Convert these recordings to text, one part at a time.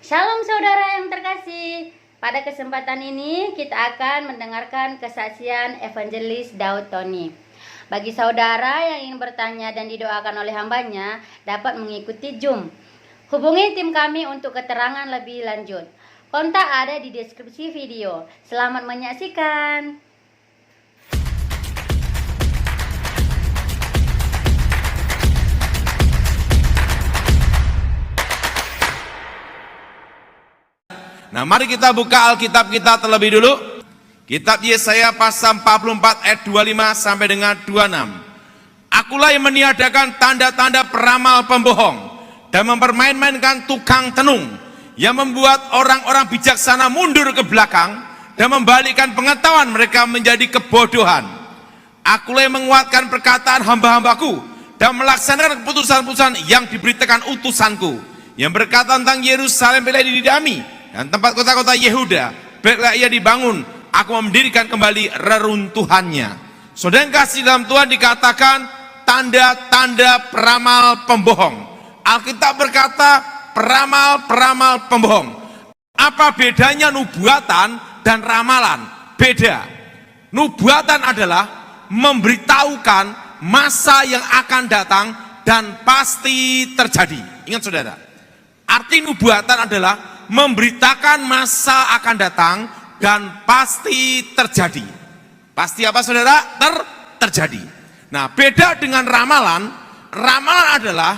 Shalom saudara yang terkasih. Pada kesempatan ini kita akan mendengarkan kesaksian Evangelis Daud Tony. Bagi saudara yang ingin bertanya dan didoakan oleh hambanya, dapat mengikuti Zoom. Hubungi tim kami untuk keterangan lebih lanjut. Kontak ada di deskripsi video. Selamat menyaksikan. Nah, mari kita buka Alkitab kita terlebih dulu. Kitab Yesaya pasal 44 ayat 25 sampai dengan 26. Akulah yang meniadakan tanda-tanda peramal pembohong dan mempermain-mainkan tukang tenung, yang membuat orang-orang bijaksana mundur ke belakang dan membalikkan pengetahuan mereka menjadi kebodohan. Akulah yang menguatkan perkataan hamba-hambaku dan melaksanakan keputusan-keputusan yang diberitakan utusanku, yang berkata tentang Yerusalem bila dididami dan tempat kota-kota Yehuda, baiklah ia dibangun, aku mendirikan kembali reruntuhannya. Saudara yang kasih dalam Tuhan, dikatakan tanda-tanda peramal pembohong. Alkitab berkata peramal-peramal pembohong. Apa bedanya nubuatan dan ramalan? Beda. Nubuatan adalah memberitahukan masa yang akan datang dan pasti terjadi. Ingat saudara, arti nubuatan adalah memberitakan masa akan datang dan pasti terjadi. Pasti apa saudara? Terjadi. Nah, beda dengan ramalan. Ramalan adalah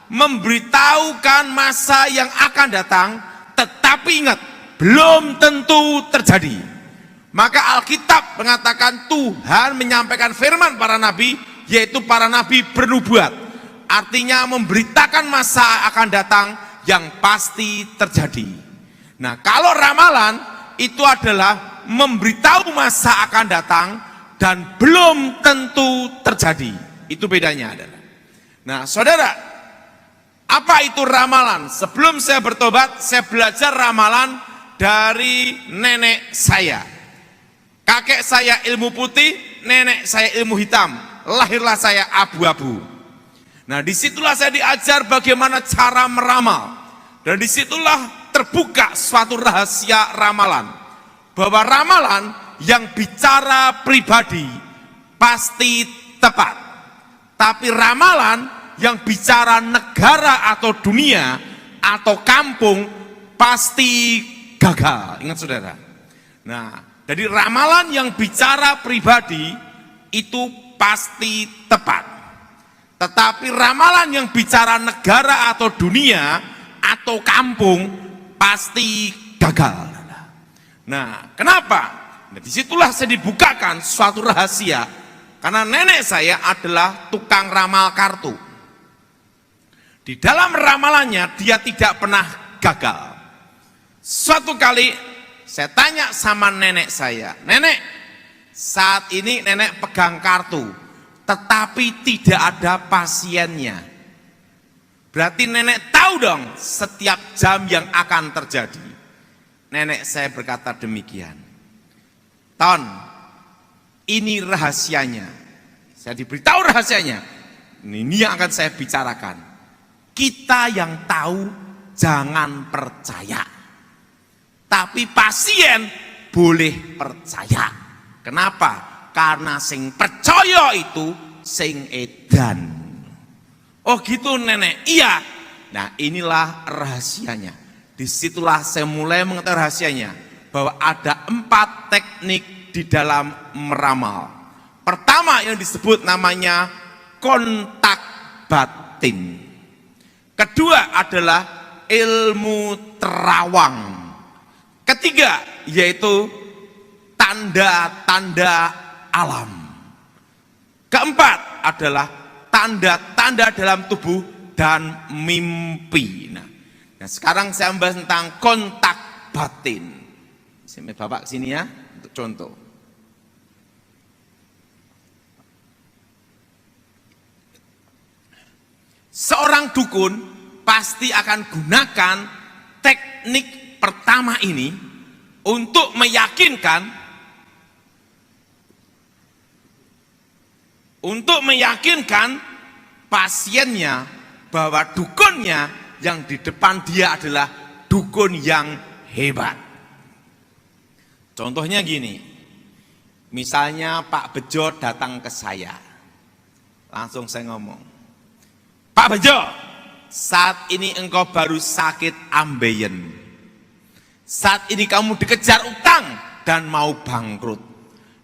memberitahukan masa yang akan datang, tetapi ingat, belum tentu terjadi. Maka Alkitab mengatakan Tuhan menyampaikan firman para nabi, yaitu para nabi bernubuat. Artinya memberitakan masa akan datang yang pasti terjadi. Nah, kalau ramalan itu adalah memberitahu masa akan datang dan belum tentu terjadi. Itu bedanya adalah. Nah, saudara, apa itu ramalan? Sebelum saya bertobat, saya belajar ramalan dari nenek saya. Kakek saya ilmu putih, nenek saya ilmu hitam. Lahirlah saya abu-abu. Nah, disitulah saya diajar bagaimana cara meramal. Dan disitulah terbuka suatu rahasia ramalan. Bahwa ramalan yang bicara pribadi pasti tepat. Tapi ramalan yang bicara negara atau dunia atau kampung pasti gagal. Ingat saudara. Nah, jadi ramalan yang bicara pribadi itu pasti tepat. Tetapi ramalan yang bicara negara atau dunia atau kampung pasti gagal. Nah, kenapa? Nah, disitulah saya dibukakan suatu rahasia. Karena nenek saya adalah tukang ramal kartu. Di dalam ramalannya dia tidak pernah gagal. Suatu kali saya tanya sama nenek saya, "Nenek, saat ini nenek pegang kartu, tetapi tidak ada pasiennya. Berarti nenek tahu dong setiap jam yang akan terjadi." Nenek saya berkata demikian. "Ton, ini rahasianya." Saya diberitahu rahasianya. Ini yang akan saya bicarakan. Kita yang tahu jangan percaya. Tapi pasien boleh percaya. Kenapa? Karena sing percaya itu sing edan. Oh gitu nenek? Iya. Nah, inilah rahasianya. Disitulah saya mulai mengetahui rahasianya. Bahwa ada 4 teknik di dalam meramal. Pertama yang disebut namanya kontak batin. Kedua adalah ilmu terawang. Ketiga yaitu tanda-tanda alam. Keempat adalah tanda-tanda dalam tubuh dan mimpi. Nah, sekarang saya membahas tentang kontak batin. Sini Bapak sini ya, untuk contoh. Seorang dukun pasti akan gunakan teknik pertama ini untuk meyakinkan pasiennya bahwa dukunnya yang di depan dia adalah dukun yang hebat. Contohnya gini, misalnya Pak Bejo datang ke saya, langsung saya ngomong, Pak Bejo, saat ini engkau baru sakit ambeien, saat ini kamu dikejar utang dan mau bangkrut,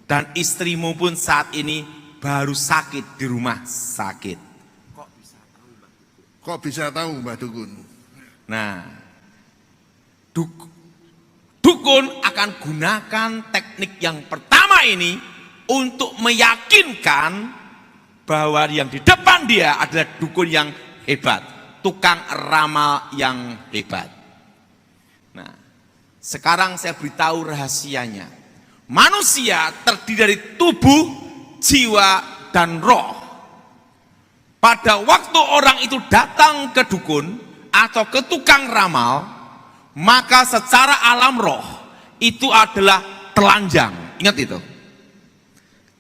dan istrimu pun saat ini baru sakit di rumah sakit. Kok bisa tahu Mbah Dukun? Nah, dukun akan gunakan teknik yang pertama ini untuk meyakinkan bahwa yang di depan dia adalah dukun yang hebat, tukang ramal yang hebat. Nah, sekarang saya beritahu rahasianya. Manusia terdiri dari tubuh, jiwa, dan roh. Pada waktu orang itu datang ke dukun atau ke tukang ramal, maka secara alam roh itu adalah telanjang. Ingat itu.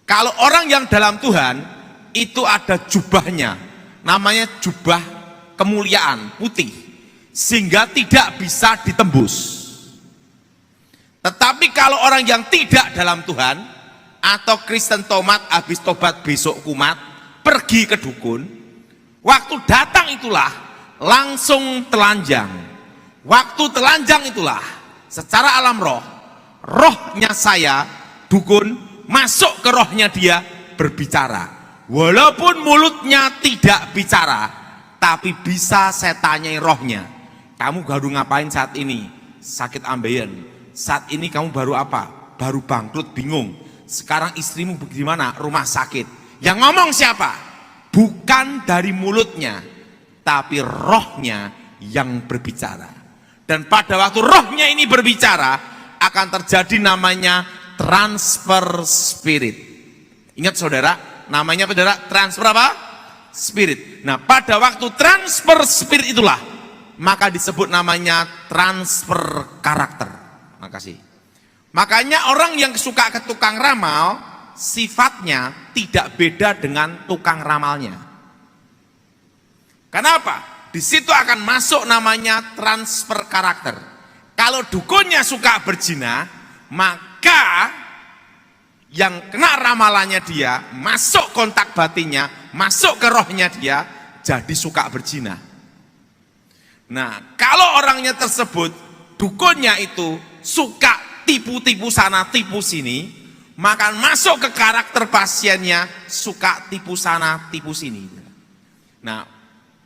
Kalau orang yang dalam Tuhan itu ada jubahnya, namanya jubah kemuliaan putih, sehingga tidak bisa ditembus. Tetapi kalau orang yang tidak dalam Tuhan atau Kristen tomat habis tobat besok kumat pergi ke dukun, waktu datang itulah langsung telanjang. Waktu telanjang itulah secara alam roh, rohnya saya dukun masuk ke rohnya dia berbicara. Walaupun mulutnya tidak bicara, tapi bisa saya tanyai rohnya, kamu baru ngapain saat ini? Sakit ambeien. Saat ini kamu baru apa? Baru bangkrut, bingung. Sekarang istrimu bagaimana? Rumah sakit. Yang ngomong siapa? Bukan dari mulutnya, tapi rohnya yang berbicara. Dan pada waktu rohnya ini berbicara, akan terjadi namanya transfer spirit. Ingat saudara, namanya saudara transfer apa? Spirit. Nah, pada waktu transfer spirit itulah, maka disebut namanya transfer karakter. Makasih. Makanya orang yang suka ke tukang ramal, sifatnya tidak beda dengan tukang ramalnya. Kenapa? Di situ akan masuk namanya transfer karakter. Kalau dukunnya suka berzina, maka yang kena ramalannya dia, masuk kontak batinnya, masuk ke rohnya dia, jadi suka berzina. Nah, kalau orangnya tersebut, dukunnya itu suka tipu-tipu sana, tipu sini, maka masuk ke karakter pasiennya, suka tipu sana, tipu sini. Nah,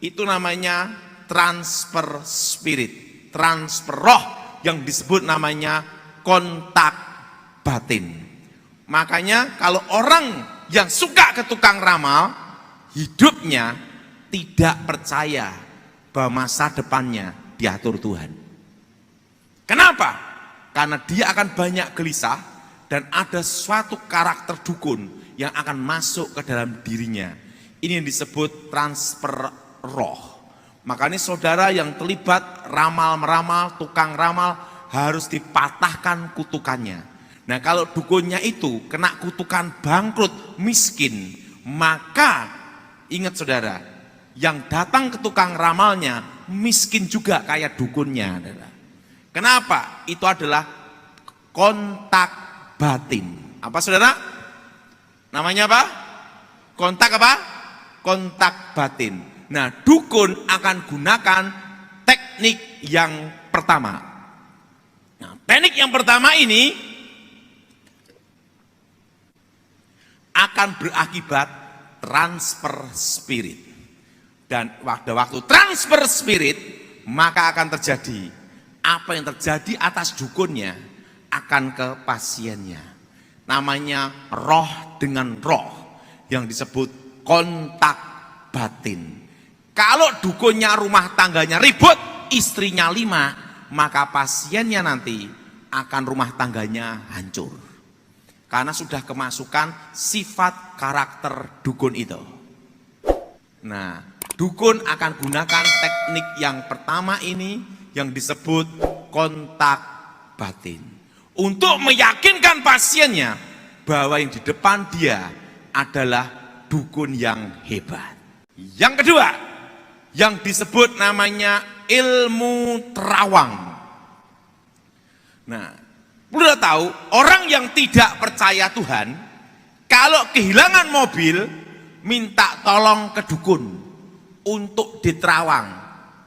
itu namanya transfer spirit, transfer roh, yang disebut namanya kontak batin. Makanya kalau orang yang suka ke tukang ramal, hidupnya tidak percaya bahwa masa depannya diatur Tuhan. Kenapa? Karena dia akan banyak gelisah, dan ada suatu karakter dukun yang akan masuk ke dalam dirinya. Ini yang disebut transfer roh. Makanya saudara yang terlibat ramal-meramal, tukang ramal, harus dipatahkan kutukannya. Nah, kalau dukunnya itu kena kutukan bangkrut, miskin, maka ingat saudara, yang datang ke tukang ramalnya miskin juga kayak dukunnya. Kenapa? Itu adalah kontak batin. Apa saudara? Namanya apa? Kontak apa? Kontak batin. Nah, dukun akan gunakan teknik yang pertama. Nah, teknik yang pertama ini akan berakibat transfer spirit. Dan pada waktu transfer spirit, maka akan terjadi apa yang terjadi atas dukunnya akan ke pasiennya. Namanya roh dengan roh, yang disebut kontak batin. Kalau dukunnya rumah tangganya ribut, istrinya 5, maka pasiennya nanti akan rumah tangganya hancur. Karena sudah kemasukan sifat karakter dukun itu. Nah, dukun akan gunakan teknik yang pertama ini, yang disebut kontak batin, untuk meyakinkan pasiennya bahwa yang di depan dia adalah dukun yang hebat. Yang kedua, yang disebut namanya ilmu terawang. Nah, udah tahu orang yang tidak percaya Tuhan, kalau kehilangan mobil, minta tolong ke dukun untuk diterawang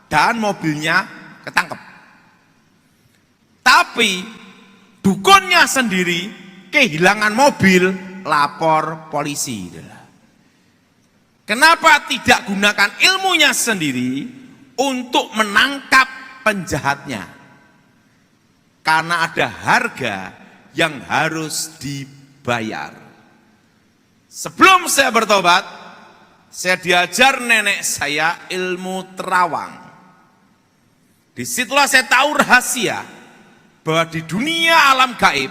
dan mobilnya ketangkep. Tapi dukunnya sendiri kehilangan mobil, lapor polisi. Kenapa tidak gunakan ilmunya sendiri untuk menangkap penjahatnya? Karena ada harga yang harus dibayar. Sebelum saya bertobat, saya diajar nenek saya ilmu terawang. Disitulah saya tahu rahasia bahwa di dunia alam gaib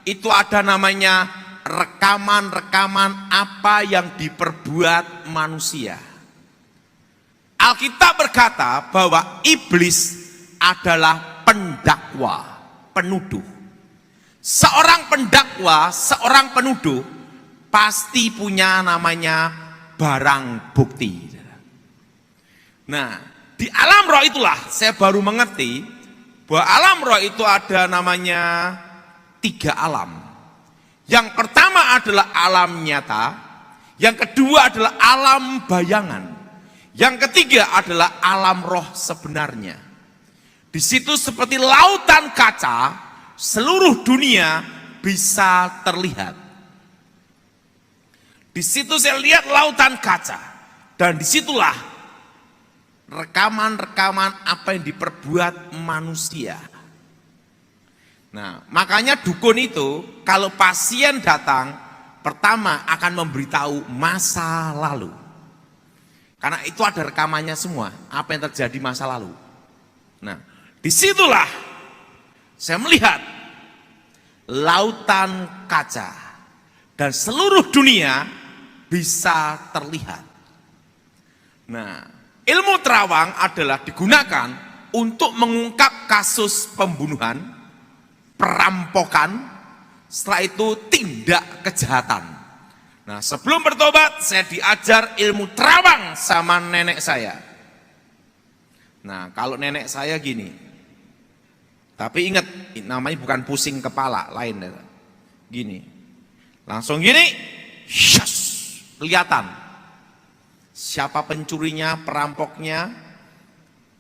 itu ada namanya rekaman-rekaman apa yang diperbuat manusia. Alkitab berkata bahwa iblis adalah pendakwa, penuduh. Seorang pendakwa, seorang penuduh pasti punya namanya barang bukti. Nah, di alam roh itulah saya baru mengerti bahwa alam roh itu ada namanya 3 alam. Yang pertama adalah alam nyata, yang kedua adalah alam bayangan, yang ketiga adalah alam roh sebenarnya. Di situ seperti lautan kaca, seluruh dunia bisa terlihat. Di situ saya lihat lautan kaca, dan disitulah rekaman-rekaman apa yang diperbuat manusia. Nah, makanya dukun itu kalau pasien datang, pertama akan memberitahu masa lalu. Karena itu ada rekamannya semua, apa yang terjadi masa lalu. Nah, disitulah saya melihat lautan kaca dan seluruh dunia bisa terlihat. Nah, ilmu terawang adalah digunakan untuk mengungkap kasus pembunuhan, perampokan, setelah itu tindak kejahatan. Nah, sebelum bertobat saya diajar ilmu terawang sama nenek saya. Nah, kalau nenek saya gini, tapi ingat namanya bukan pusing kepala, lain. Gini, langsung gini, syas, kelihatan siapa pencurinya, perampoknya,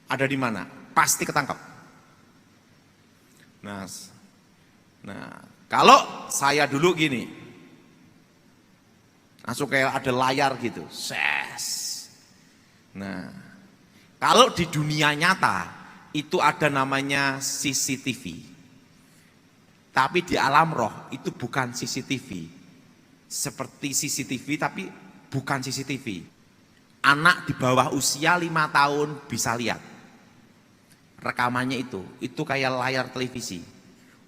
ada di mana, pasti ketangkap. Nah, kalau saya dulu gini, langsung kayak ada layar gitu, ses. Nah, kalau di dunia nyata itu ada namanya CCTV. Tapi di alam roh itu bukan CCTV. Seperti CCTV tapi bukan CCTV. Anak di bawah usia 5 tahun bisa lihat. Rekamannya itu kayak layar televisi.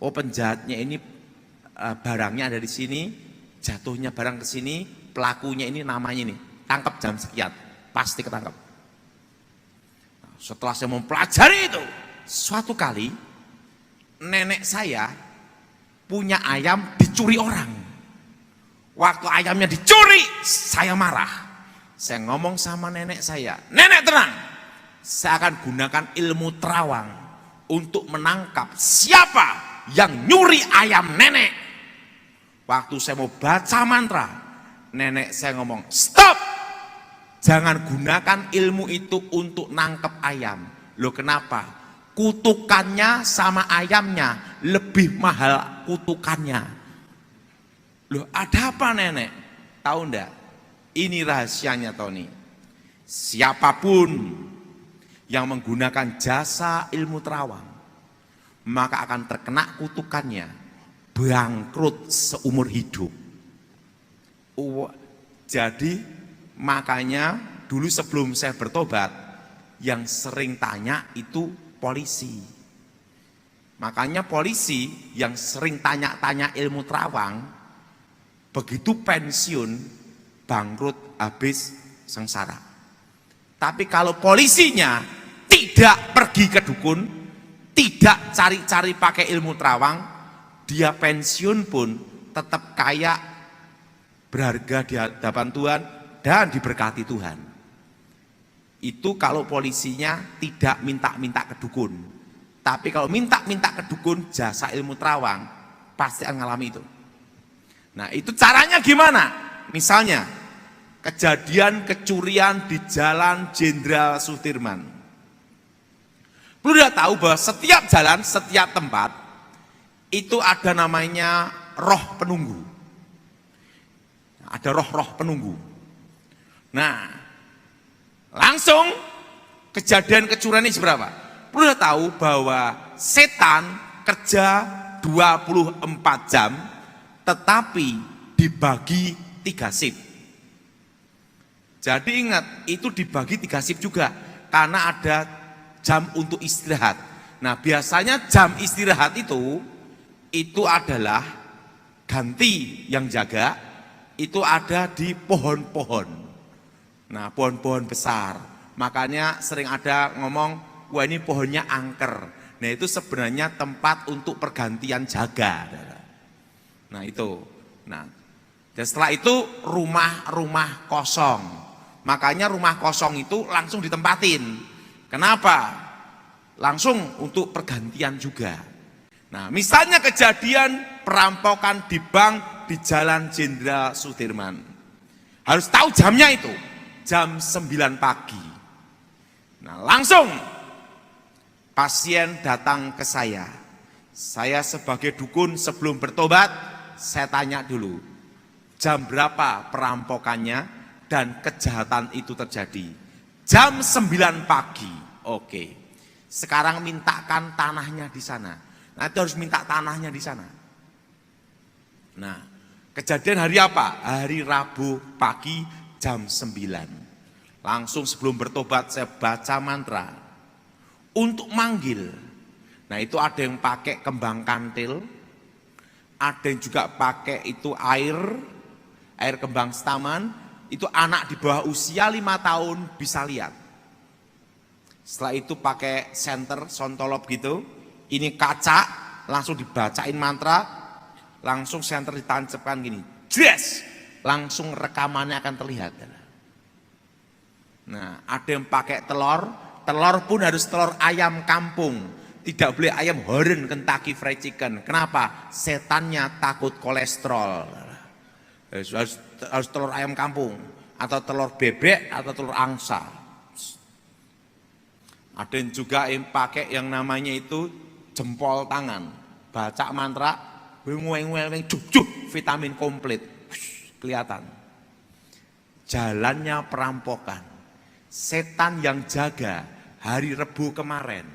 Oh, penjahatnya ini barangnya ada di sini, jatuhnya barang ke sini, pelakunya ini namanya ini, tangkap jam sekian, pasti ketangkap. Nah, setelah saya mempelajari itu, suatu kali nenek saya punya ayam dicuri orang. Waktu ayamnya dicuri, saya marah. Saya ngomong sama nenek saya, nenek tenang, saya akan gunakan ilmu terawang untuk menangkap siapa yang nyuri ayam nenek. Waktu saya mau baca mantra, nenek saya ngomong, stop, jangan gunakan ilmu itu untuk nangkep ayam. Loh, kenapa? Kutukannya sama ayamnya lebih mahal kutukannya. Loh, ada apa nenek? Tahu enggak? Ini rahasianya Tony. Siapapun yang menggunakan jasa ilmu terawang, maka akan terkena kutukannya, bangkrut seumur hidup. Jadi makanya dulu sebelum saya bertobat, yang sering tanya itu polisi. Makanya polisi yang sering tanya-tanya ilmu terawang, begitu pensiun, bangkrut, habis, sengsara. Tapi kalau polisinya tidak pergi ke dukun, tidak cari-cari pakai ilmu terawang, dia pensiun pun tetap kaya, berharga di hadapan Tuhan, dan diberkati Tuhan. Itu kalau polisinya tidak minta-minta ke dukun. Tapi kalau minta ke dukun, jasa ilmu terawang, pasti akan ngalami itu. Nah, itu caranya gimana? Misalnya, kejadian kecurian di Jalan Jenderal Sudirman. Perlu dia tahu bahwa setiap jalan, setiap tempat, itu ada namanya roh penunggu. Ada roh-roh penunggu. Nah, langsung kejadian kecurian ini seberapa? Perlu dia tahu bahwa setan kerja 24 jam, tetapi dibagi 3 shift. Jadi ingat, itu dibagi 3 shift juga, karena ada jam untuk istirahat. Nah, biasanya jam istirahat itu adalah ganti yang jaga, itu ada di pohon-pohon. Nah, pohon-pohon besar. Makanya sering ada ngomong, wah ini pohonnya angker. Nah, itu sebenarnya tempat untuk pergantian jaga. Nah, itu. Nah, dan setelah itu rumah-rumah kosong. Makanya rumah kosong itu langsung ditempatin. Kenapa? Langsung untuk pergantian juga. Nah, misalnya kejadian perampokan di bank di Jalan Jenderal Sudirman. Harus tahu jamnya itu, jam 9 pagi. Nah, langsung pasien datang ke saya. Saya sebagai dukun sebelum bertobat, saya tanya dulu, jam berapa perampokannya dan kejahatan itu terjadi. Jam 9 pagi. Oke, sekarang mintakan tanahnya di sana. Nanti harus minta tanahnya di sana. Nah, kejadian hari apa? Hari Rabu pagi jam 9. Langsung sebelum bertobat saya baca mantra untuk manggil. Nah, itu ada yang pakai kembang kantil, ada yang juga pakai itu air kembang setaman. Itu anak di bawah usia 5 tahun bisa lihat. Setelah itu pakai senter, sontolop gitu. Ini kaca, langsung dibacain mantra, langsung senter ditancapkan gini. Yes! Langsung rekamannya akan terlihat. Nah, ada yang pakai telur pun harus telur ayam kampung. Tidak boleh ayam horn Kentucky Fried Chicken. Kenapa? Setannya takut kolesterol. Harus telur ayam kampung, atau telur bebek, atau telur angsa. Ada yang juga yang pakai yang namanya itu jempol tangan. Baca mantra, vitamin komplit. Kelihatan. Jalannya perampokan. Setan yang jaga hari Rebu kemarin.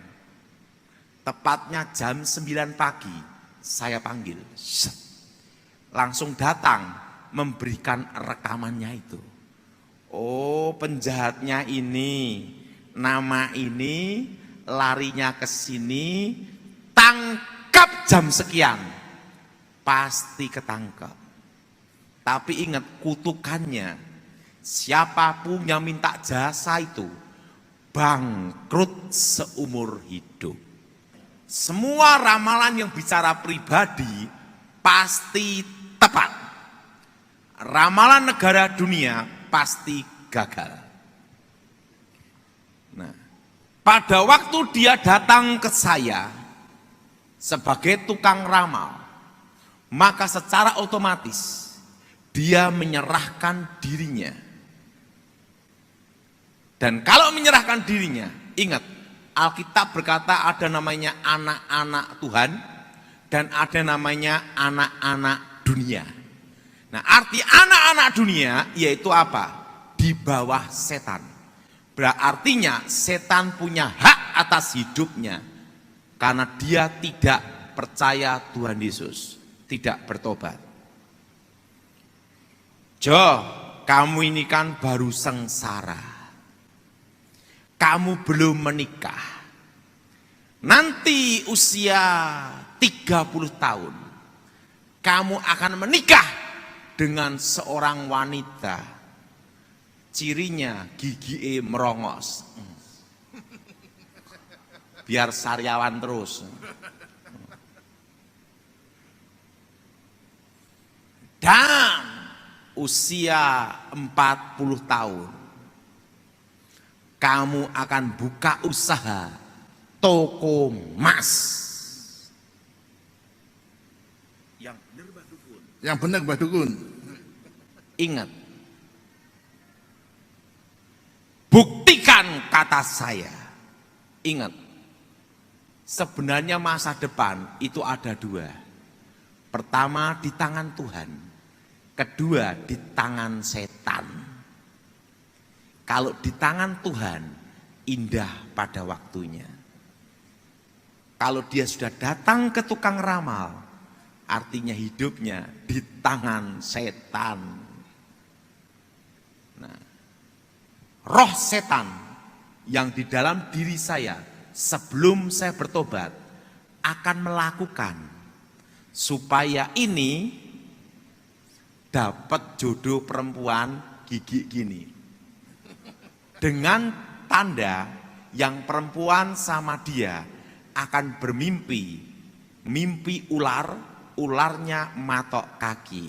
Tepatnya jam 9 pagi, saya panggil. Langsung datang memberikan rekamannya itu. Oh, penjahatnya ini, nama ini, larinya ke sini, tangkap jam sekian, pasti ketangkap. Tapi ingat kutukannya, siapapun yang minta jasa itu bangkrut seumur hidup. Semua ramalan yang bicara pribadi pasti tepat. Ramalan negara dunia pasti gagal. Nah, pada waktu dia datang ke saya sebagai tukang ramal, maka secara otomatis dia menyerahkan dirinya. Dan kalau menyerahkan dirinya, ingat, Alkitab berkata ada namanya anak-anak Tuhan dan ada namanya anak-anak dunia. Nah, arti anak-anak dunia yaitu apa? Di bawah setan. Berartinya setan punya hak atas hidupnya karena dia tidak percaya Tuhan Yesus, tidak bertobat. Jo, kamu ini kan baru sengsara. Kamu belum menikah. Nanti usia 30 tahun, kamu akan menikah dengan seorang wanita. Cirinya gigi merongos. Biar sariawan terus. Dan usia 40 tahun, kamu akan buka usaha toko emas. Yang benar Mbah Dukun. Yang benar Mbah Dukun. Ingat, buktikan kata saya. Ingat, sebenarnya masa depan itu ada dua. Pertama di tangan Tuhan, kedua di tangan setan. Kalau di tangan Tuhan, indah pada waktunya. Kalau dia sudah datang ke tukang ramal, artinya hidupnya di tangan setan. Nah, roh setan yang di dalam diri saya sebelum saya bertobat akan melakukan supaya ini dapat jodoh perempuan gigi gini. Dengan tanda yang perempuan sama dia akan bermimpi, mimpi ular, ularnya matok kaki.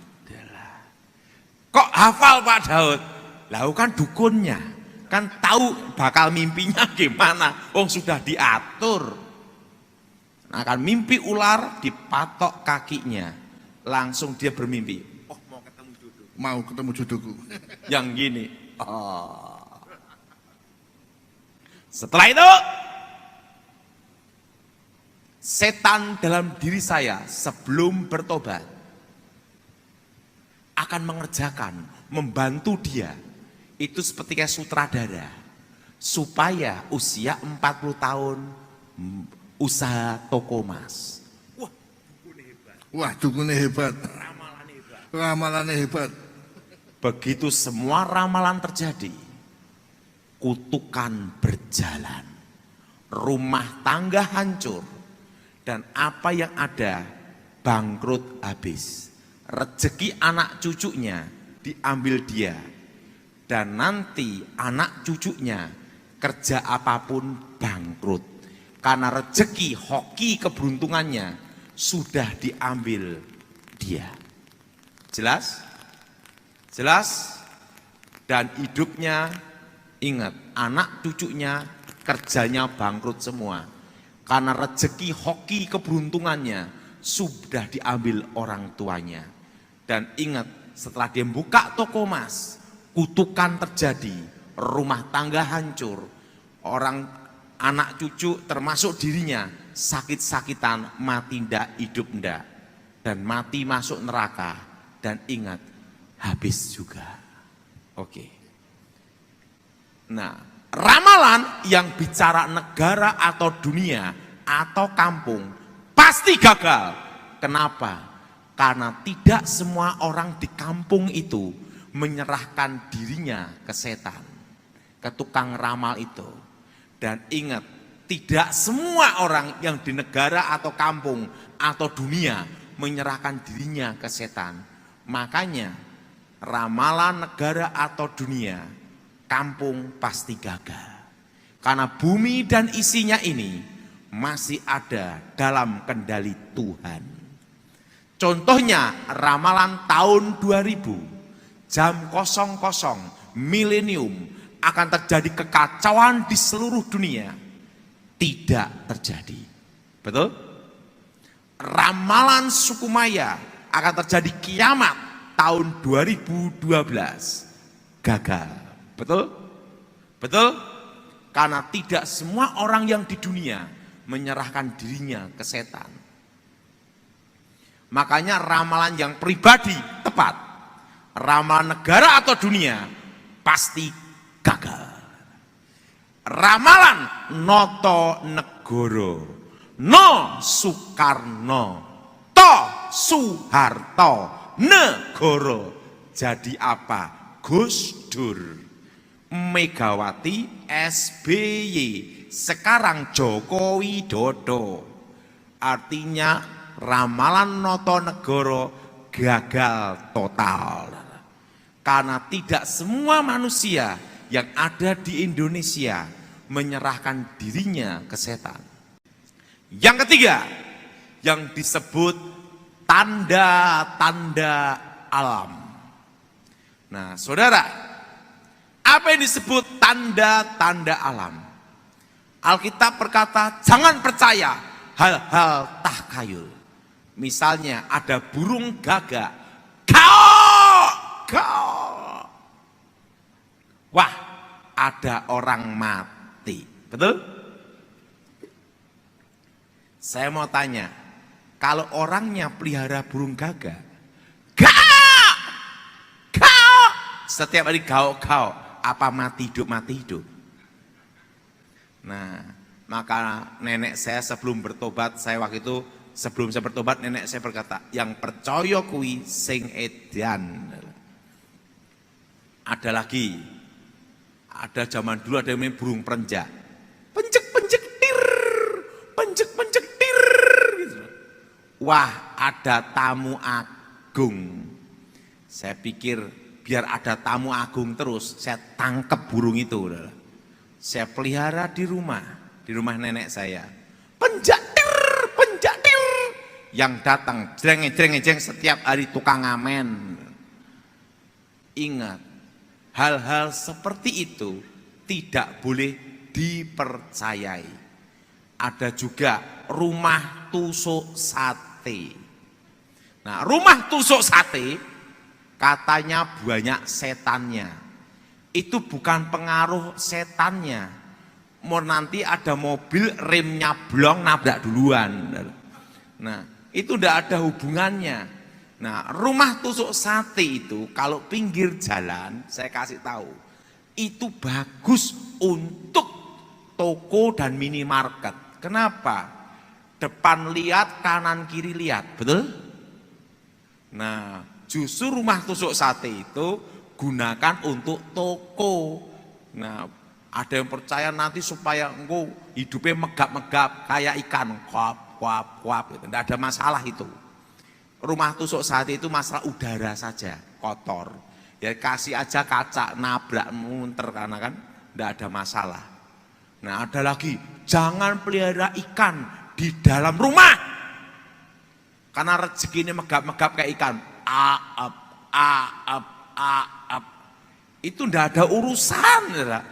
Kok hafal Pak Daud? Lalu kan dukunnya, kan tahu bakal mimpinya gimana, sudah diatur. Akan mimpi ular dipatok kakinya, langsung dia bermimpi. Mau ketemu jodoh. Mau ketemu jodohku. Yang gini. Setelah itu, setan dalam diri saya sebelum bertobat akan mengerjakan, membantu dia. Itu seperti kayak sutradara. Supaya usia 40 tahun usaha toko emas. Wah, dukunnya hebat. Ramalannya hebat. Ramalannya hebat. Begitu semua ramalan terjadi, kutukan berjalan, rumah tangga hancur, dan apa yang ada bangkrut habis. Rezeki anak cucunya diambil dia, dan nanti anak cucunya kerja apapun bangkrut. Karena rezeki hoki keberuntungannya sudah diambil dia. Jelas? Jelas? Dan hidupnya, ingat, anak cucunya kerjanya bangkrut semua. Karena rezeki hoki keberuntungannya sudah diambil orang tuanya. Dan ingat, setelah dia buka toko emas, kutukan terjadi, rumah tangga hancur, orang anak cucu termasuk dirinya sakit-sakitan, mati ndak, hidup ndak, dan mati masuk neraka. Dan ingat, habis juga. Oke. Nah, ramalan yang bicara negara atau dunia atau kampung pasti gagal. Kenapa? Karena tidak semua orang di kampung itu menyerahkan dirinya ke setan, ke tukang ramal itu. Dan ingat, tidak semua orang yang di negara atau kampung atau dunia menyerahkan dirinya ke setan. Makanya ramalan negara atau dunia, kampung pasti gagal. Karena bumi dan isinya ini masih ada dalam kendali Tuhan. Contohnya ramalan tahun 2000, jam 00 milenium akan terjadi kekacauan di seluruh dunia. Tidak terjadi. Betul? Ramalan suku Maya akan terjadi kiamat tahun 2012. Gagal. Betul? Betul? Karena tidak semua orang yang di dunia menyerahkan dirinya ke setan. Makanya ramalan yang pribadi tepat, ramalan negara atau dunia pasti gagal. Ramalan Noto Negoro, No Soekarno, To Soeharto, Negoro. Jadi apa? Gus Dur, Megawati, SBY, sekarang Joko Widodo. Artinya ramalan Noto Negoro gagal total. Karena tidak semua manusia yang ada di Indonesia menyerahkan dirinya ke setan. Yang ketiga, yang disebut tanda-tanda alam. Nah, saudara, apa yang disebut tanda-tanda alam? Alkitab berkata, jangan percaya hal-hal takhayul. Misalnya ada burung gagak, kau. Wah, ada orang mati. Betul? Saya mau tanya, kalau orangnya pelihara burung gagak, kau, setiap hari kau, apa mati hidup? Nah, maka nenek saya sebelum bertobat, sebelum saya bertobat, nenek saya berkata, yang percaya kuwi sing edan. Ada lagi, ada zaman dulu ada yang namanya burung perenjak, pencek tir, gitu. Wah, ada tamu agung. Saya pikir biar ada tamu agung terus, saya tangkap burung itu. Saya pelihara di rumah nenek saya. Penjatir, yang datang jreng setiap hari tukang ngamen. Ingat, hal-hal seperti itu tidak boleh dipercayai. Ada juga rumah tusuk sate. Nah, rumah tusuk sate katanya banyak setannya. Itu bukan pengaruh setannya. Mau nanti ada mobil remnya blong nabrak duluan. Nah, itu tidak ada hubungannya. Nah, rumah tusuk sate itu kalau pinggir jalan, saya kasih tahu, itu bagus untuk toko dan minimarket. Kenapa? Depan lihat, kanan kiri lihat, betul? Nah, justru rumah tusuk sate itu gunakan untuk toko. Nah, ada yang percaya nanti supaya engkau hidupnya megap-megap kayak ikan, kuap gitu. Tidak ada masalah itu. Rumah tusuk sate itu masalah udara saja, kotor. Ya kasih aja kaca, nabrak, munter, karena kan tidak ada masalah. Nah, ada lagi, jangan pelihara ikan di dalam rumah. Karena rezekinya megap-megap kayak ikan. Itu ndak ada urusan, adalah.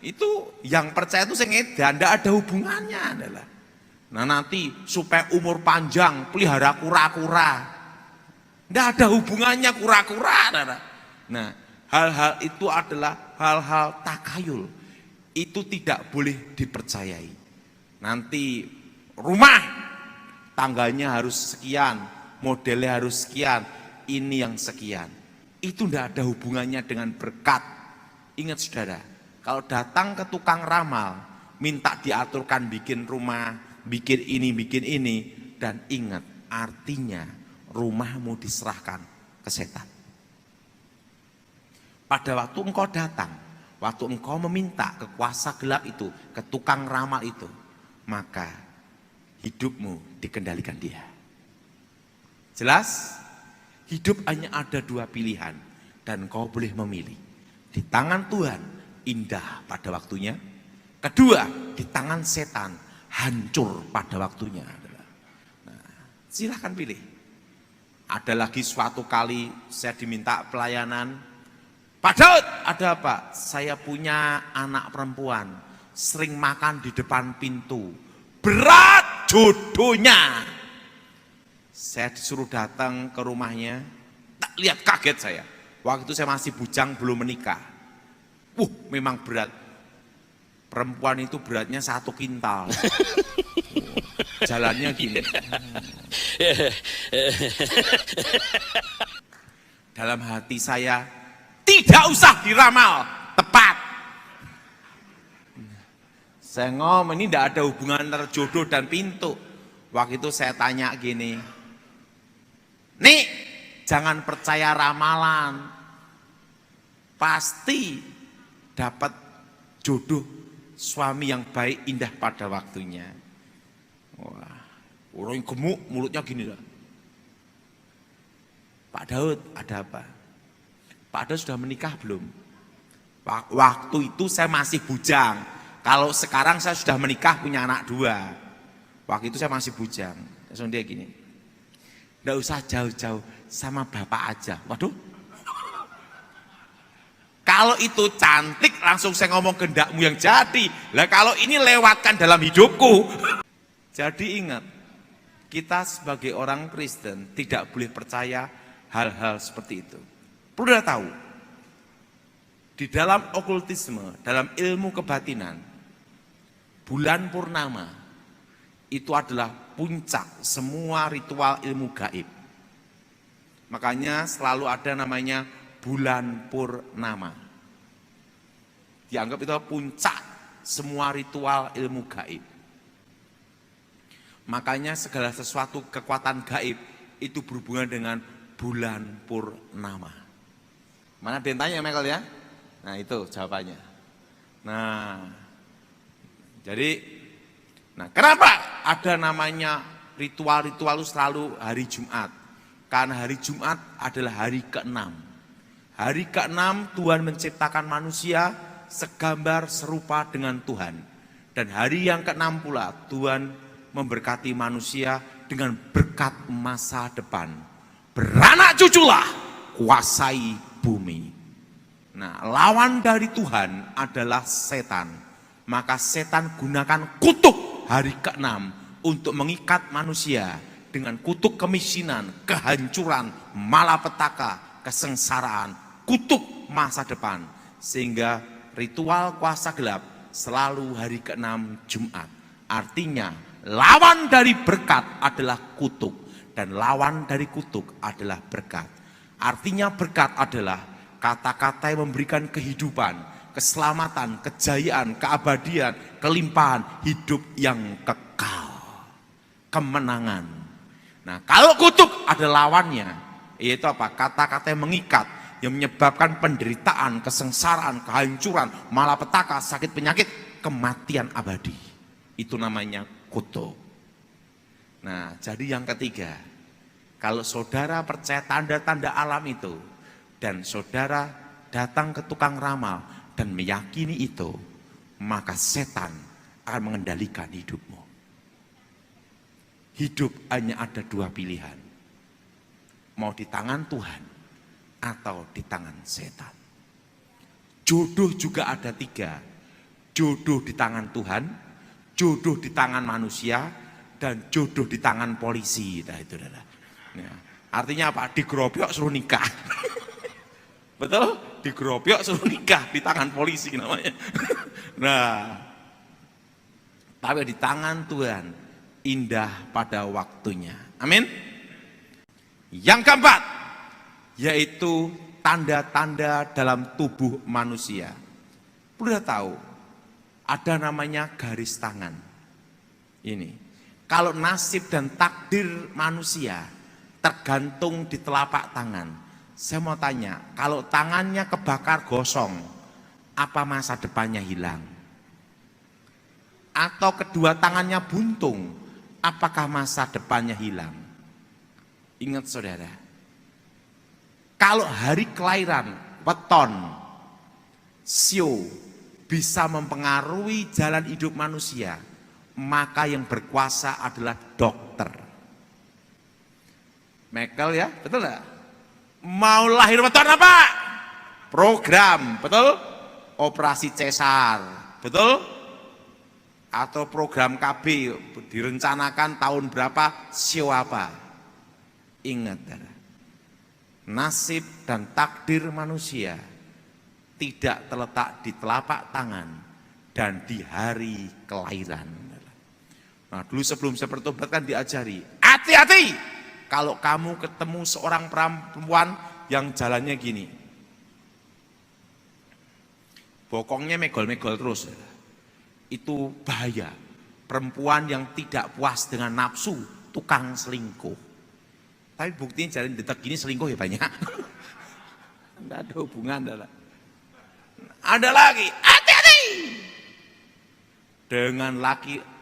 Itu yang percaya itu sing edan, ndak ada hubungannya, adalah. Nah, nanti supaya umur panjang pelihara kura-kura, ndak ada hubungannya kura-kura, adalah. Nah, hal-hal itu adalah hal-hal takhayul. Itu tidak boleh dipercayai. Nanti rumah tangganya harus sekian, modelnya harus sekian, ini yang sekian. Itu tidak ada hubungannya dengan berkat. Ingat saudara, kalau datang ke tukang ramal, minta diaturkan bikin rumah, bikin ini, dan ingat, artinya rumahmu diserahkan ke setan. Pada waktu engkau datang, waktu engkau meminta ke kuasa gelap itu, ke tukang ramal itu, maka hidupmu dikendalikan dia. Jelas? Hidup hanya ada dua pilihan dan kau boleh memilih. Di tangan Tuhan indah pada waktunya. Kedua, di tangan setan hancur pada waktunya. Nah, silahkan pilih. Ada lagi suatu kali saya diminta pelayanan. Pak Daud, ada apa? Saya punya anak perempuan, sering makan di depan pintu. Berat jodohnya. Saya disuruh datang ke rumahnya, tak lihat kaget saya. Waktu itu saya masih bujang, belum menikah. Memang berat. Perempuan itu beratnya 1 kintal. Jalannya gini. Dalam hati saya, tidak usah diramal, tepat. Saya ngomong ini tidak ada hubungan antara jodoh dan pintu. Waktu itu saya tanya gini, Nih, jangan percaya ramalan. Pasti dapat jodoh suami yang baik indah pada waktunya. Wah, orang yang gemuk mulutnya gini lah. Pak Daud, ada apa? Pak Daud sudah menikah belum? Waktu itu saya masih bujang. Kalau sekarang saya sudah menikah punya anak 2. Waktu itu saya masih bujang. Langsung dia gini. Nggak usah jauh-jauh, sama bapak aja. Waduh. Kalau itu cantik langsung saya ngomong kehendakmu yang jadi. Lah kalau ini lewatkan dalam hidupku. Jadi ingat, kita sebagai orang Kristen tidak boleh percaya hal-hal seperti itu. Perlu tahu, di dalam okultisme, dalam ilmu kebatinan, bulan purnama itu adalah puncak semua ritual ilmu gaib. Makanya selalu ada namanya bulan purnama. Dianggap itu puncak semua ritual ilmu gaib. Makanya segala sesuatu kekuatan gaib itu berhubungan dengan bulan purnama. Mana ada yang tanya Michael ya? Nah itu jawabannya. Nah, jadi, kenapa ada namanya ritual-ritual itu selalu hari Jumat? Karena hari Jumat adalah hari ke-6. Hari ke-6 Tuhan menciptakan manusia segambar serupa dengan Tuhan. Dan hari yang ke-6 pula Tuhan memberkati manusia dengan berkat masa depan. Beranak cuculah, kuasai bumi. Nah, lawan dari Tuhan adalah setan. Maka setan gunakan kutuk hari ke-6 untuk mengikat manusia dengan kutuk kemiskinan, kehancuran, malapetaka, kesengsaraan, kutuk masa depan. Sehingga ritual kuasa gelap selalu hari ke-6 Jumat. Artinya lawan dari berkat adalah kutuk dan lawan dari kutuk adalah berkat. Artinya berkat adalah kata-kata yang memberikan kehidupan, keselamatan, kejayaan, keabadian, kelimpahan, hidup yang kekal, kemenangan. Nah, kalau kutuk ada lawannya, yaitu apa? Kata-kata yang mengikat, yang menyebabkan penderitaan, kesengsaraan, kehancuran, malapetaka, sakit penyakit, kematian abadi. Itu namanya kutuk. Nah, jadi yang ketiga, kalau saudara percaya tanda-tanda alam itu, dan saudara datang ke tukang ramal dan meyakini itu, maka setan akan mengendalikan hidupmu. Hidup hanya ada dua pilihan, mau di tangan Tuhan atau di tangan setan. Jodoh juga ada tiga, jodoh di tangan Tuhan, jodoh di tangan manusia, dan jodoh di tangan polisi. Nah itu adalah. Ya. Artinya apa? Digerobyok suruh nikah. Betul? Digerobyok suruh nikah di tangan polisi namanya. Nah, tapi di tangan Tuhan indah pada waktunya. Amin. Yang keempat, yaitu tanda-tanda dalam tubuh manusia. Perlu tahu, ada namanya garis tangan. Ini, kalau nasib dan takdir manusia tergantung di telapak tangan. Saya mau tanya, kalau tangannya kebakar gosong, apa masa depannya hilang? Atau kedua tangannya buntung, apakah masa depannya hilang? Ingat saudara, kalau hari kelahiran, weton, sio, bisa mempengaruhi jalan hidup manusia, maka yang berkuasa adalah dokter. Michael ya, betul nggak? Mau lahir weton apa? Program, betul? Operasi cesar, betul? Atau program KB direncanakan tahun berapa, sio apa? Ingat, nasib dan takdir manusia tidak terletak di telapak tangan dan di hari kelahiran. Nah, dulu sebelum saya bertobat kan diajari, hati-hati kalau kamu ketemu seorang perempuan yang jalannya gini, bokongnya megol-megol terus, itu bahaya. Perempuan yang tidak puas dengan nafsu, tukang selingkuh. Tapi buktinya jalan detek gini selingkuh ya banyak. Tidak ada hubungan. Ada lagi, hati-hati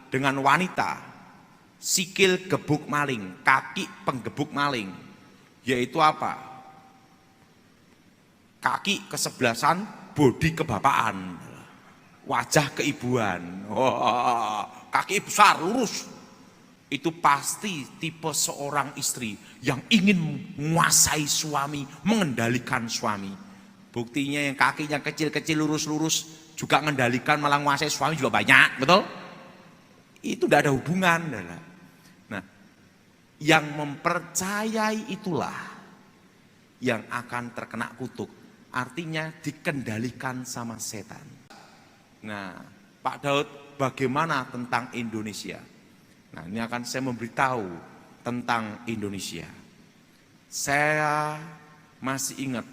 dengan wanita. Sikil gebuk maling, kaki penggebuk maling, yaitu apa? Kaki kesebelasan, bodi kebapaan, wajah keibuan, kaki besar, lurus. Itu pasti tipe seorang istri yang ingin menguasai suami, mengendalikan suami. Buktinya yang kakinya kecil-kecil lurus-lurus juga mengendalikan malah menguasai suami juga banyak, betul? Itu tidak ada hubungan. Nah, yang mempercayai itulah yang akan terkena kutuk. Artinya dikendalikan sama setan. Nah, Pak Daud, bagaimana tentang Indonesia? Nah, ini akan saya memberitahu tentang Indonesia. Saya masih ingat,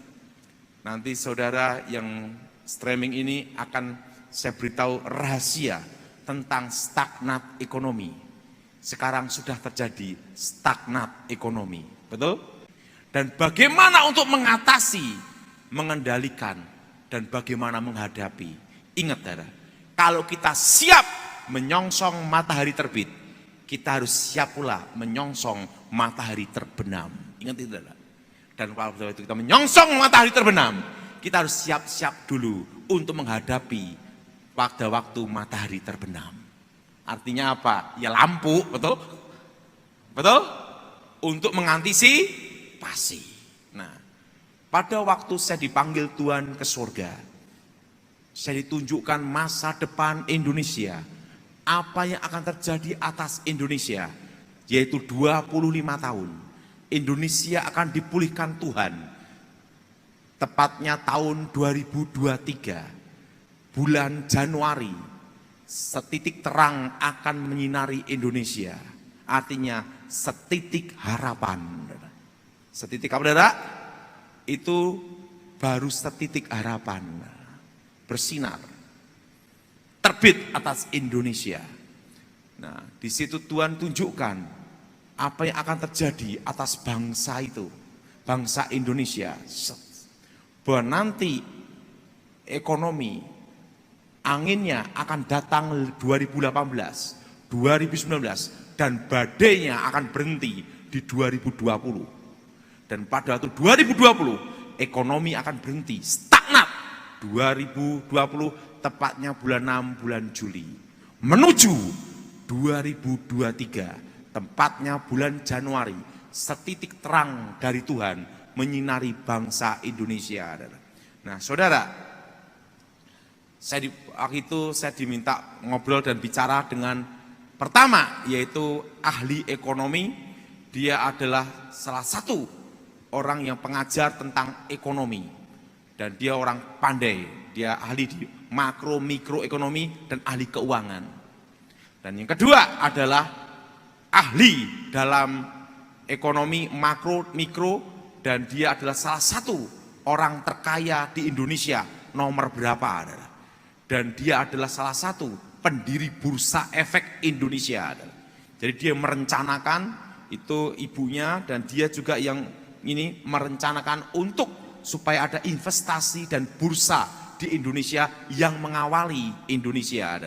nanti saudara yang streaming ini akan saya beritahu rahasia tentang stagnat ekonomi. Sekarang sudah terjadi stagnat ekonomi, betul? Dan bagaimana untuk mengatasi, mengendalikan, dan bagaimana menghadapi. Ingat saudara, kalau kita siap menyongsong matahari terbit, kita harus siap pula menyongsong matahari terbenam. Ingat itu saudara. Dan kalau kita menyongsong matahari terbenam, kita harus siap-siap dulu untuk menghadapi pada waktu matahari terbenam. Artinya apa? Ya lampu, betul? Betul? Untuk mengantisipasi. Nah, pada waktu saya dipanggil Tuhan ke surga, saya ditunjukkan masa depan Indonesia. Apa yang akan terjadi atas Indonesia, yaitu 25 tahun. Indonesia akan dipulihkan Tuhan. Tepatnya tahun 2023. Bulan Januari, setitik terang akan menyinari Indonesia. Artinya setitik harapan. Setitik apa saudara? Itu baru setitik harapan. Bersinar. Terbit atas Indonesia. Nah, di situ Tuhan tunjukkan apa yang akan terjadi atas bangsa itu. Bangsa Indonesia. Bahwa nanti ekonomi anginnya akan datang 2018, 2019, dan badainya akan berhenti di 2020. Dan pada waktu 2020, ekonomi akan berhenti, stagnat. 2020, tepatnya bulan 6, bulan Juli. Menuju 2023, tepatnya bulan Januari, setitik terang dari Tuhan menyinari bangsa Indonesia. Nah, saudara, waktu itu saya diminta ngobrol dan bicara dengan pertama, yaitu ahli ekonomi. Dia adalah salah satu orang yang pengajar tentang ekonomi, dan dia orang pandai. Dia ahli di makro mikro ekonomi dan ahli keuangan. Dan yang kedua adalah ahli dalam ekonomi makro mikro, dan dia adalah salah satu orang terkaya di Indonesia, nomor berapa. Dan dia adalah salah satu pendiri Bursa Efek Indonesia. Jadi dia merencanakan, itu ibunya, dan dia juga yang ini merencanakan untuk supaya ada investasi dan bursa di Indonesia yang mengawali Indonesia.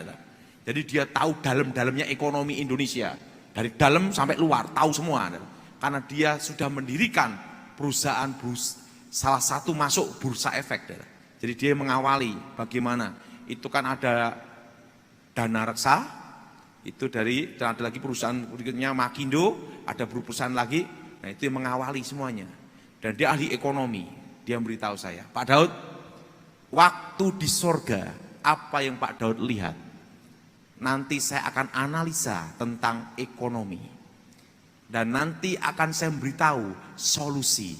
Jadi dia tahu dalam-dalamnya ekonomi Indonesia, dari dalam sampai luar, tahu semua. Karena dia sudah mendirikan perusahaan salah satu masuk Bursa Efek. Jadi dia mengawali bagaimana. Itu kan ada Dana Reksa, itu dari, dan ada lagi perusahaan berikutnya Makindo, ada perusahaan lagi. Nah, itu yang mengawali semuanya. Dan dia ahli ekonomi. Dia memberitahu saya, Pak Daud, waktu di sorga, apa yang Pak Daud lihat, nanti saya akan analisa tentang ekonomi. Dan nanti akan saya memberitahu solusi.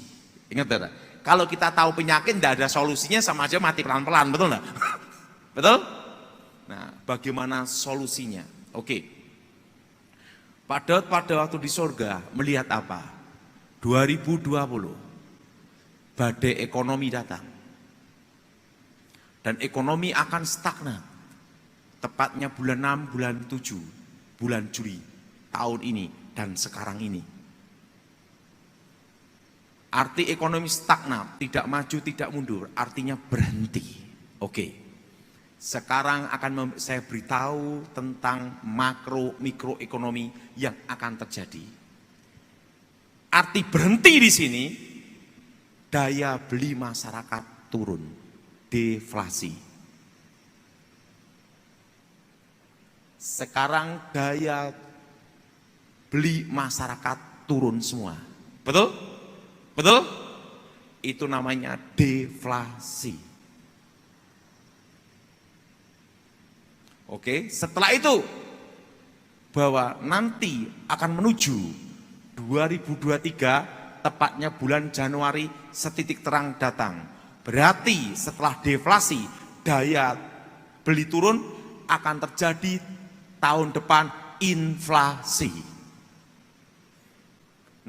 Ingat tidak? Kalau kita tahu penyakit tidak ada solusinya, sama aja mati pelan-pelan, betul enggak? Betul? Nah, bagaimana solusinya? Oke. Pak Daud pada waktu di surga melihat apa? 2020. Badai ekonomi datang. Dan ekonomi akan stagnan. Tepatnya bulan 6, bulan 7, bulan Juli tahun ini dan sekarang ini. Arti ekonomi stagnan, tidak maju, tidak mundur, artinya berhenti. Oke. Sekarang akan saya beritahu tentang makro mikro ekonomi yang akan terjadi. Arti berhenti di sini, daya beli masyarakat turun, deflasi. Sekarang daya beli masyarakat turun semua. Betul? Betul? Itu namanya deflasi. Oke, setelah itu bahwa nanti akan menuju 2023, tepatnya bulan Januari, setitik terang datang. Berarti setelah deflasi, daya beli turun, akan terjadi tahun depan inflasi.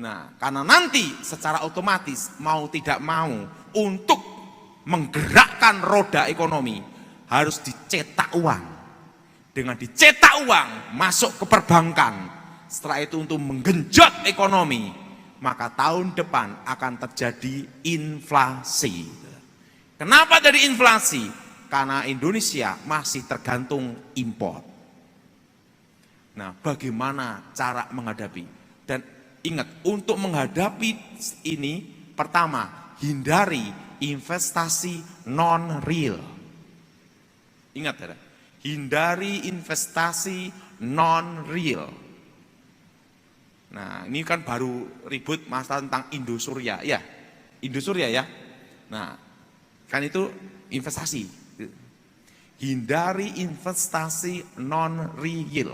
Nah, karena nanti secara otomatis mau tidak mau untuk menggerakkan roda ekonomi harus dicetak uang. Dengan dicetak uang masuk ke perbankan, setelah itu untuk menggenjot ekonomi, maka tahun depan akan terjadi inflasi. Kenapa jadi inflasi? Karena Indonesia masih tergantung impor. Nah, bagaimana cara menghadapi? Dan ingat, untuk menghadapi ini, pertama, hindari investasi non-real. Ingat ya, hindari investasi non-real. Nah, ini kan baru ribut masalah tentang Indosuria, ya, Indosuria ya. Nah, kan itu investasi. Hindari investasi non-real.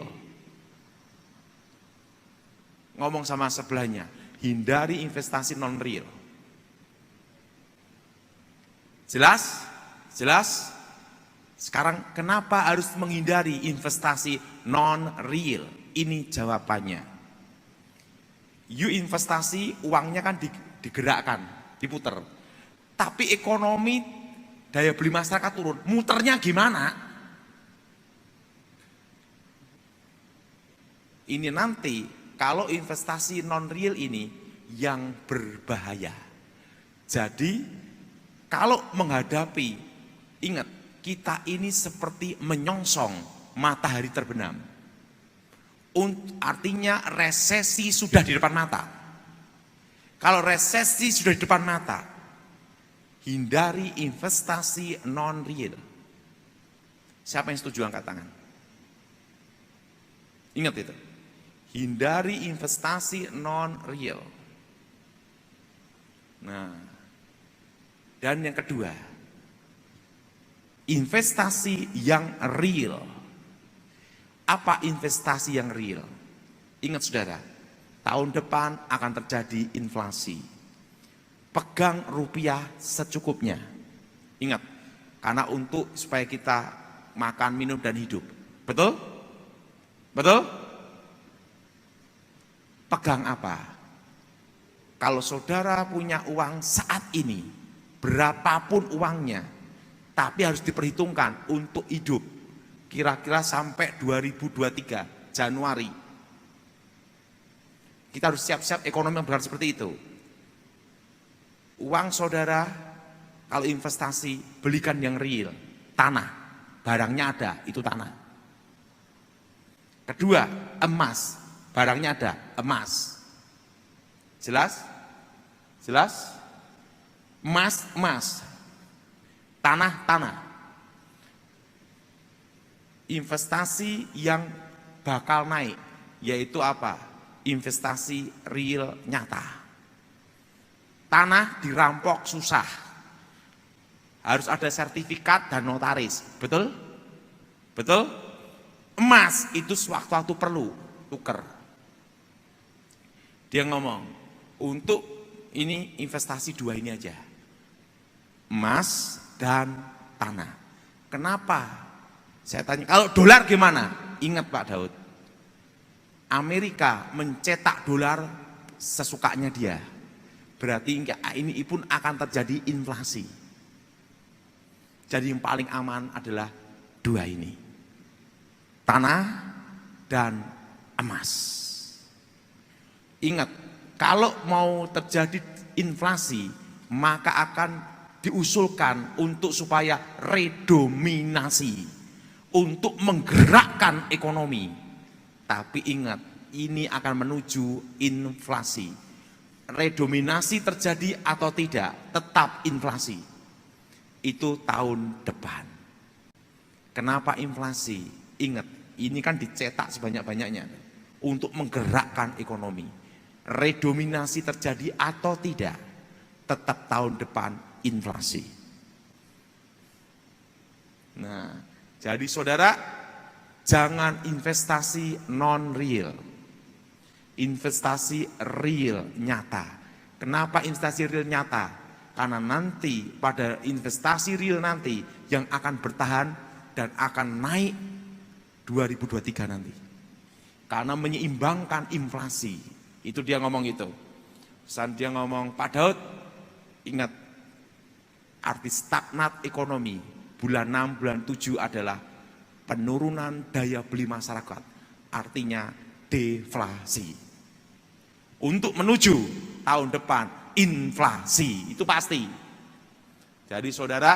Ngomong sama sebelahnya, hindari investasi non-real. Jelas? Jelas? Sekarang kenapa harus menghindari investasi non-real? Ini jawabannya. You investasi, uangnya kan digerakkan, diputer. Tapi ekonomi, daya beli masyarakat turun, muternya gimana? Ini nanti, kalau investasi non-real ini yang berbahaya. Jadi, kalau menghadapi, ingat, kita ini seperti menyongsong matahari terbenam. Artinya resesi sudah di depan mata. Kalau resesi sudah di depan mata, hindari investasi non-real. Siapa yang setuju angkat tangan? Ingat itu. Hindari investasi non-real. Nah, dan yang kedua, investasi yang real. Apa investasi yang real? Ingat saudara, tahun depan akan terjadi inflasi. Pegang rupiah secukupnya. Ingat, karena untuk supaya kita makan, minum, dan hidup. Betul? Betul? Pegang apa? Kalau saudara punya uang saat ini, berapapun uangnya, tapi harus diperhitungkan untuk hidup. Kira-kira sampai 2023 Januari. Kita harus siap-siap ekonomi yang benar seperti itu. Uang saudara, kalau investasi, belikan yang real. Tanah, barangnya ada, itu tanah. Kedua, emas, barangnya ada, emas. Jelas? Jelas? Emas, emas. Tanah, tanah. Investasi yang bakal naik, yaitu apa? Investasi real nyata. Tanah dirampok susah. Harus ada sertifikat dan notaris. Betul? Betul? Emas itu sewaktu-waktu perlu tuker. Dia ngomong, untuk ini investasi dua ini aja. Emas dan tanah. Kenapa? Saya tanya, kalau dolar gimana? Ingat Pak Daud, Amerika mencetak dolar sesukanya dia. Berarti ini pun akan terjadi inflasi. Jadi yang paling aman adalah dua ini. Tanah dan emas. Ingat, kalau mau terjadi inflasi, maka akan diusulkan untuk supaya redominasi. Untuk menggerakkan ekonomi. Tapi ingat, ini akan menuju inflasi. Redominasi terjadi atau tidak, tetap inflasi. Itu tahun depan. Kenapa inflasi? Ingat, ini kan dicetak sebanyak-banyaknya untuk menggerakkan ekonomi. Redominasi terjadi atau tidak, tetap tahun depan inflasi. Nah, jadi saudara, jangan investasi non-real. Investasi real, nyata. Kenapa investasi real nyata? Karena nanti pada investasi real nanti yang akan bertahan dan akan naik 2023 nanti. Karena menyeimbangkan inflasi. Itu dia ngomong itu. Saat dia ngomong, Pak Daud, ingat arti stagnat ekonomi bulan 6, bulan 7 adalah penurunan daya beli masyarakat. Artinya deflasi. Untuk menuju tahun depan inflasi, itu pasti. Jadi saudara,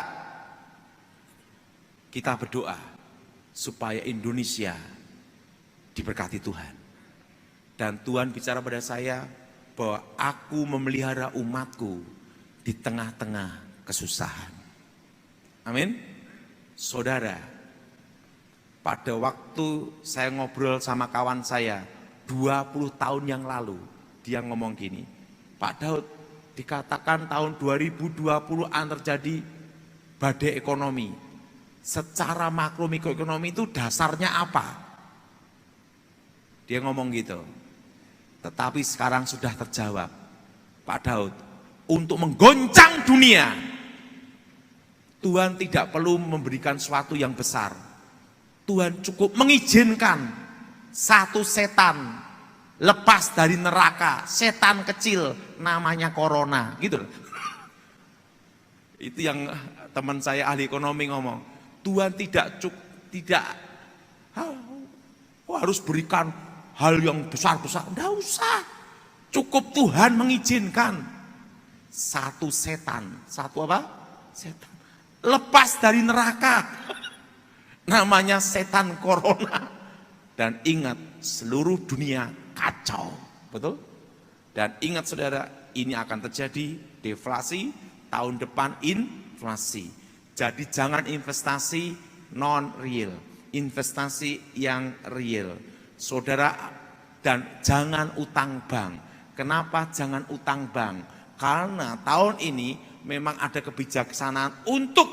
kita berdoa supaya Indonesia diberkati Tuhan. Dan Tuhan bicara pada saya bahwa aku memelihara umatku di tengah-tengah kesusahan. Amin. Saudara, pada waktu saya ngobrol sama kawan saya 20 tahun yang lalu, dia ngomong gini, Pak Daud, dikatakan tahun 2020 terjadi badai ekonomi. Secara makro mikroekonomi itu dasarnya apa? Dia ngomong gitu. Tetapi sekarang sudah terjawab, Pak Daud, untuk menggoncang dunia, Tuhan tidak perlu memberikan sesuatu yang besar. Tuhan cukup mengizinkan satu setan lepas dari neraka, setan kecil namanya corona, gitu loh. Itu yang teman saya ahli ekonomi ngomong. Tuhan tidak harus berikan hal yang besar-besar, enggak usah. Cukup Tuhan mengizinkan satu setan, satu apa? Setan lepas dari neraka. Namanya setan corona. Dan ingat, seluruh dunia kacau, betul? Dan ingat saudara, ini akan terjadi deflasi, tahun depan inflasi. Jadi jangan investasi non-real, investasi yang real. Saudara, dan jangan utang bank. Kenapa jangan utang bank? Karena tahun ini memang ada kebijaksanaan untuk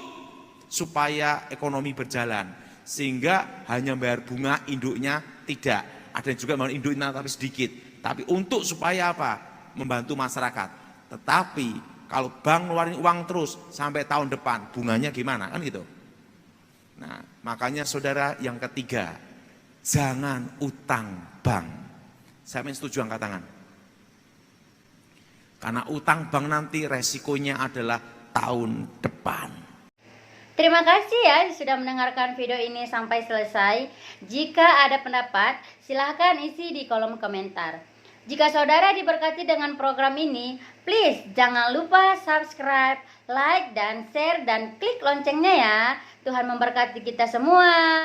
supaya ekonomi berjalan. Sehingga hanya bayar bunga induknya tidak. Ada yang juga mau induknya tapi sedikit. Tapi untuk supaya apa? Membantu masyarakat. Tetapi kalau bank ngeluarin uang terus sampai tahun depan, bunganya gimana? Kan gitu. Nah, makanya saudara yang ketiga, jangan utang bank. Saya setuju angkat tangan. Karena utang bank nanti resikonya adalah tahun depan. Terima kasih ya sudah mendengarkan video ini sampai selesai. Jika ada pendapat, silahkan isi di kolom komentar. Jika saudara diberkati dengan program ini, please jangan lupa subscribe, like, dan share, dan klik loncengnya ya. Tuhan memberkati kita semua.